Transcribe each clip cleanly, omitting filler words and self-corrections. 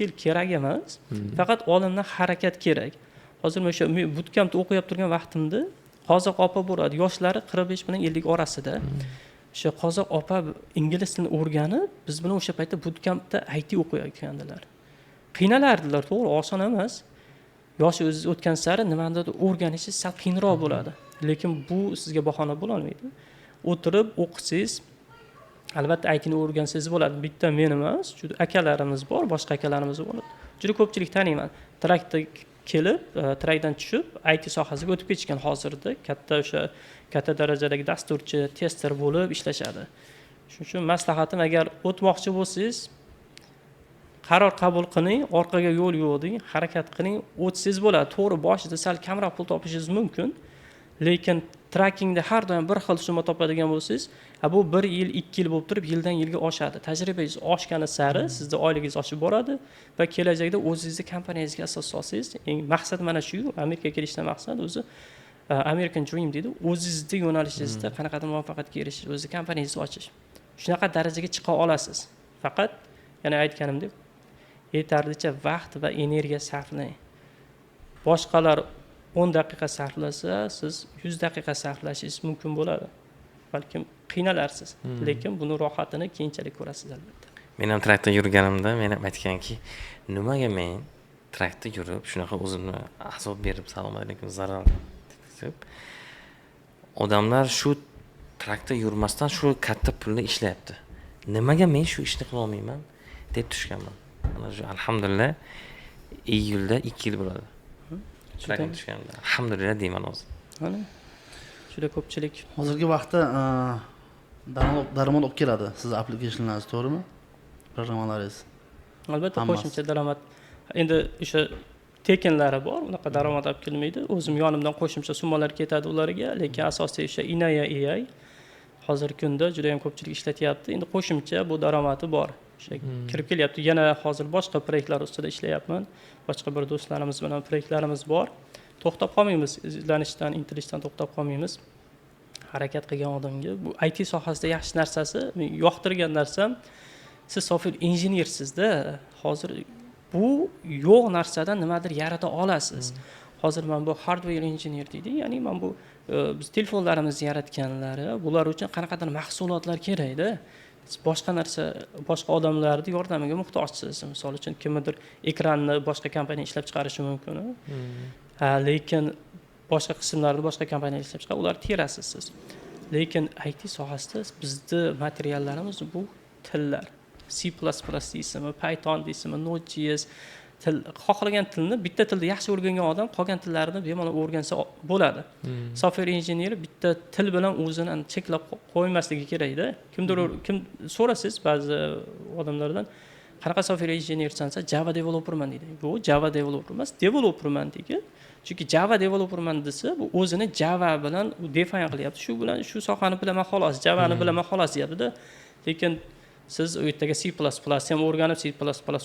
yil kerak emas. Faqat oldindan harakat kerak. Hozir o'sha bootcampda o'qib turgan vaqtimda qozoq opa bo'ladi, yoshlari 45 bilan 50 orasida. O'sha qozoq opa ingliz tilini o'rganib, biz bilan o'sha paytda bootcampda IT o'qiyotgandilar. Qiynalardilar, to'g'ri, oson emas. Yoshi o'zingiz o'tgan sari nimadir o'rganishingiz sal qiyinroq bo'ladi. Lekin bu sizga bahona bo'la olmaydi. O'tirib o'qisangiz, albatta ITni o'rgansangiz bo'ladi. Bitta men emas, juda akalarimiz bor, boshqa akalarimiz bor. Juda ko'pchilik taniyman. Trakda kelib, trakdan tushib, IT sohasiga o'tib ketishgan hozirda. Katta darajadagi dasturchi, tester bo'lib ishlashadi. Shuning uchun maslahatim, agar o'tmoqchi bo'lsangiz, qaror qabul qiling, orqaga yo'l yo'q deng, harakat qiling, o'tsangiz bo'ladi. To'g'ri, boshida sal kamroq pul topishingiz mumkin, lekin trackingda har doim bir xil summa topadigan bo'lsangiz, bu 1 yil, 2 yil bo'lib turib, yildan yilga oshadi. Tajribangiz oshgani sari sizning oyligingiz oshib boradi va kelajakda o'zingizning kompaniyangizga asos solsangiz, eng maqsad mana shu. Amerikaga kelishdan maqsad o'zi American Dream deydi. O'zingizning yo'nalishingizda qanaqadir muvaffaqiyatga erishish, o'zingizning kompaniyingizni ochish. Shunaqa darajaga chiqa olasiz. Faqat yana aytganimdek, yetarlicha vaqt va energiya sarflang. Boshqalar 10 daqiqa sarflasa, siz 100 daqiqa sarflashingiz mumkin bo'ladi. Balkim qiynalarsiz, lekin buni rohatini keyinchalik ko'rasiz albatta. Men ham trakda yurganimda men ham aytganki, nimaga men trakda yurib, shunaqa o'zimni azob berib, salom alaykum, zarar deb odamlar shu trakda yurmasdan shu katta pulni ishlayapti. Nimaga men shu ishni qila olmayman deb tushganman. Mana shu alhamdulillah iyulda 2 yil bo'ladi. Trakda tushganimda. Alhamdulillah deyman hozir. Mana juda ko'pchilik Hozirgi vaqtda daromad olib keladi siz applicationlaringiz, to'g'rimi? Programmalaringiz. Albatta qo'shimcha daromad. Endi o'sha tekinlari bor, unaqa daromad olib kelmaydi. O'zim yonimdan qo'shimcha summalar ketadi ularga, lekin asosiy o'sha Inaya AI hozirgi kunda juda ham ko'pchilik ishlatyapti. Endi qo'shimcha bu daromadi bor. O'sha kirib kelyapti. Yana hozir boshqa proyektlar ustida ishlayapman. Boshqa bir do'stlarimiz bilan proyektlarimiz bor. To'xtab qolmaymiz, izlanishdan, intilishdan to'xtab qolmaymiz. Harakat qilgan odamga bu IT sohasida yaxshi narsasi, men yoqtirgan narsam, siz software injenersizda, hozir bu yo'q narsadan nimadir yarata olasiz. Hozir men bu hardware engineer deydi, ya'ni men bu biz telefonlarimizni yaratganlari, bular uchun qanaqadir mahsulotlar kerak-da. Boshqa narsa, boshqa odamlarning yordamiga muhtojsiz. Misol uchun kimdir ekranni boshqa kompaniya ishlab chiqarishi mumkin. Lekin boshqa qismlarni boshqa kompaniya ishlab chiqaradi, ular terasiz siz. Lekin IT sohasida bizning materiallarimiz bu tillar. C++ deysizmi, Python deysizmi, Node.js til, xohlagan tilni, bitta tilni yaxshi o'rgangan odam qolgan tillarni bemalol o'rgansa bo'ladi. Software engineer bitta til bilan o'zini cheklab qo'ymasligi kerak-da. Kim so'rasiz ba'zi odamlardan, qanaqa software engineersansa, Java developerman deydi. Bu Java developer emas, developerman deydi. Chunki Java developerman desa, bu o'zini Java bilan define qilyapti. Shu bilan shu sohani bilaman xolos, Javani bilaman xolos deyapti-da. Lekin siz u yerdaga C++ ham o'rganib, C++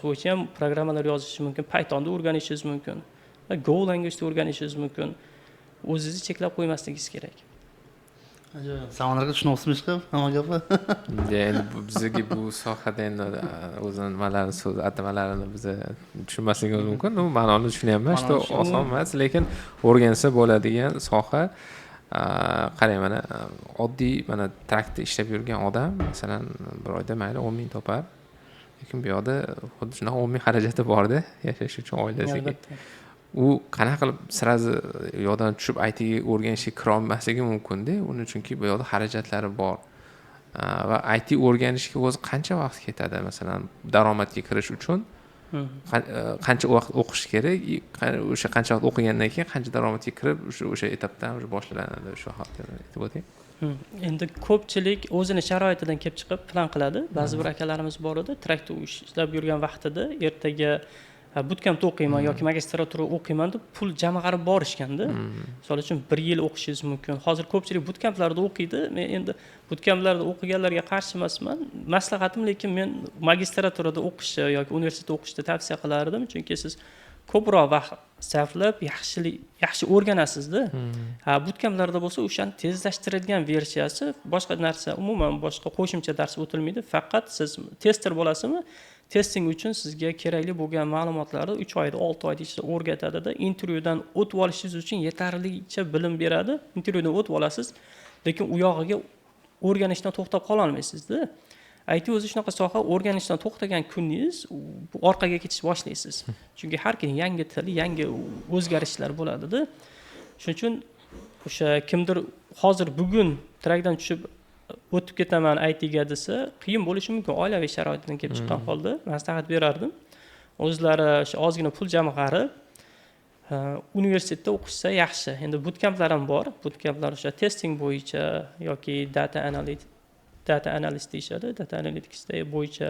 bo'yicha ham programmalar yozishingiz mumkin, Pythonda o'rganishingiz mumkin, Go language da o'rganishingiz mumkin. O'zingizni cheklab qo'ymasligingiz kerak. Samolarga tushunayapsizmi chiqib? Hamma gapi. Endi bizga bu sohada endi o'zini nimalarni so'z atamalarini biz tushunmasligimiz mumkin. U ma'noni tushunyapman, что oson emas, lekin o'rgansa bo'ladigan soha. Qarang, mana oddiy mana trakda ishlab yurgan odam masalan bir oyda mayli 10 ming topar. Lekin bu yoqda xuddi shunaqa 10 ming xarajati bor-da, yashash uchun oilasiga. U qanaqa qilib sirazi yo'ldan tushib ITga o'rganishga kira olmasligi mumkin-da, uning chunki bu yoqda xarajatlari bor. Va IT o'rganishga o'zi qancha vaqt ketadi, masalan, daromadga kirish uchun qancha vaqt o'qish kerak, o'sha qancha vaqt o'qigandan keyin qancha daromadga kirib, o'sha etapdan boshlanadi shu haqda aytib o'ting. Endi ko'pchilik o'zini sharoitidan kelib chiqib plan qiladi. Ba'zi bir akalarimiz bor edi, trakda ishlab yurgan vaqtida ertaga bootcampda o'qiyman yoki magistratura o'qiyman deb pul jamg'arib borishganda. Misol uchun 1 yil o'qishingiz mumkin. Hozir ko'pchilik bootcamplarda o'qiydi. Men endi bootcamplarda o'qiganlarga qarshi emasman. Maslahatim, lekin men magistraturada o'qishni yoki universitetda o'qishni tavsiya qilardim, chunki siz ko'proq vaqt sarflab yaxshi o'rganasizda. Ha, bootcamplarda bo'lsa o'shani tezlashtirilgan versiyasi, boshqa narsa, umuman boshqa qo'shimcha dars o'tilmaydi. Faqat siz tester bo'lasizmi? Testing uchun sizga kerakli bo'lgan ma'lumotlarni 3 oyda, 6 oyda ichida o'rgatadi-da, intervyudan o'tib olishingiz uchun yetarlicha bilim beradi. Intervyudan o'tib olasiz, lekin u yog'iga o'rganishdan to'xtab qola olmaysizda. IT o'zi shunaqa soha, o'rganishdan to'xtagan kuningiz bu orqaga ketish boshlaysiz. Chunki har kuni yangi til, yangi o'zgarishlar bo'ladi-da. Shuning uchun o'sha kimdir hozir bugun trakdan tushib o'tib ketaman ITga desa, qiyin bo'lishi mumkin. Oilaviy sharoitdan kelib chiqqan holda maslahat berardim. O'zlari o'sha ozgina pul jamg'arib, universitetda o'qishsa yaxshi. Endi bootcamplar ham bor. Bootcamplar o'sha testing bo'yicha yoki data analyst deyishadi, data analytics bo'yicha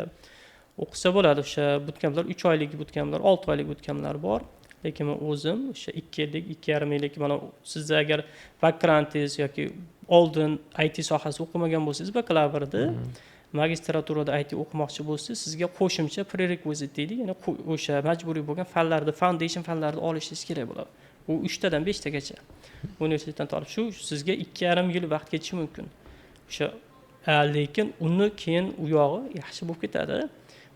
o'qisa bo'ladi. O'sha bootcamplar 3 oylik bootcamplar, 6 oylik bootcamplar bor. Lekin men o'zim o'sha 2 yillik, 2,5 yillik mana sizda agar backgroundingiz yoki oldin IT sohasida o'qimagan bo'lsangiz, bakalavrda, magistraturada IT o'qimoqchi bo'lsangiz, sizga qo'shimcha prerequisite deydi, ya'ni o'sha majburiy bo'lgan fanlarni, foundation fanlarini olishingiz kerak bo'ladi. Bu 3 tadan 5 tagacha universitetdan olib shu sizga 2,5 yil vaqt ketishi mumkin. O'sha lekin uni keyin u yog'i yaxshi bo'lib ketadi.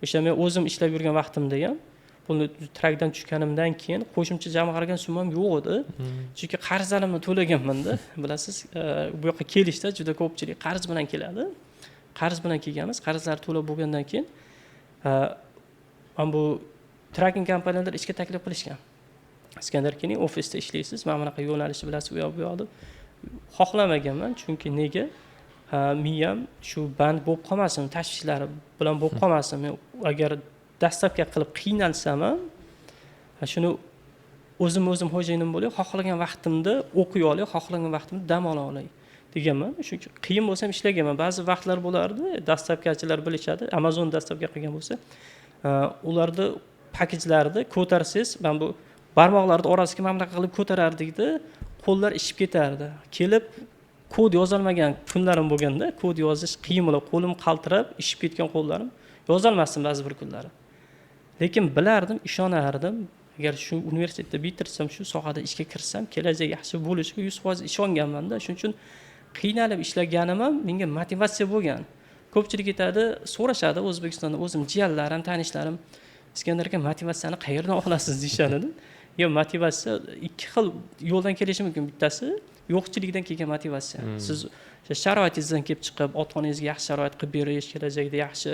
O'sha men o'zim ishlab yurgan vaqtimda ham pulni trakdan tushganimdan keyin qo'shimcha jamg'argan summam yo'q edi. Chunki qarzlarimni to'laganman-da. Bilasiz, bu yoqqa kelishda juda ko'pchilik qarz bilan keladi. Qarz bilan kelganmiz, qarzlar to'lab bo'lgandan keyin bu tracking kompaniyalar ishga taklif qilishgan. Iskandar keling, ofisda ishlaysiz, mana bunaqa yo'nalishni bilasiz, u yoq bu yoqda. Xohlamaganman, chunki nega? Miyam shu band bo'lib qolmasin, tashvishlari bilan bo'lib qolmasin. Men agar dastlabki qilib qiynalsam ham, shuni o'zim xo'jayinim bo'lib, xohlagan vaqtimda o'qiy olay, xohlagan vaqtimda dam ola olay deganman. Chunki qiyin bo'lsa ham ishlaganman. Ba'zi vaqtlar bo'lardi, dastlabkichilar bilishadi. Amazon dastlabki qilgan bo'lsa, ularda paketlarni ko'tarsangiz, men bu barmoqlarni orasiga mana bunaqa qilib ko'tarardik-da, qo'llar ishib ketardi. Kelib kod yozolmagan kunlarim bo'lganda, kod yozish qiyin bo'lib, qo'lim qaltirab, ishib ketgan qo'llarim, yozolmasdim ba'zi bir kunlari. Lekin bilardim, ishonardim. Agar shu universitetda bitirsam, shu sohada ishga kirsam, kelajak yaxshi bo'lishiga 100% ishonganman-da. Shuning uchun qiynalib ishlaganim ham menga motivatsiya bo'lgan. Ko'pchilik aytadi, so'rashadi O'zbekistonda, o'zim jiyanlarim, tanishlarim, Iskandar aka motivatsiyani qayerdan olasiz deyshadi. Yo, motivatsiya ikki xil yo'ldan kelishi mumkin. Bittasi yo'qchilikdan kelgan motivatsiya. Siz sharoitingizdan kelib chiqib, ota-onangizga yaxshi sharoit qilib berish, kelajakda yaxshi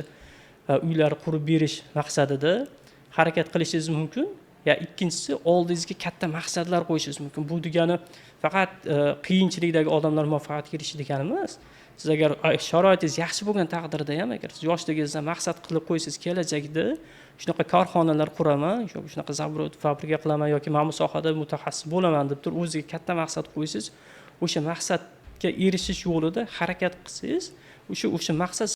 uylar qurib berish maqsadida harakat qilishingiz mumkin. Ya ikkinchisi, oldingizga katta maqsadlar qo'yishingiz mumkin. Bu degani faqat qiyinchilikdagi odamlar muvaffaqiyatga erishishi degani emas. Siz agar sharoitingiz yaxshi bo'lgan taqdirda ham, agar siz yoshligingizdan maqsad qilib qo'ysangiz, kelajakda shunaqa korxonalar quraman, shunaqa zavod, fabrika qilaman yoki mana bu sohada mutaxassis bo'laman deb turib o'zingizga katta maqsad qo'ysangiz, o'sha maqsadga erishish yo'lida harakat qilsangiz, o'sha maqsad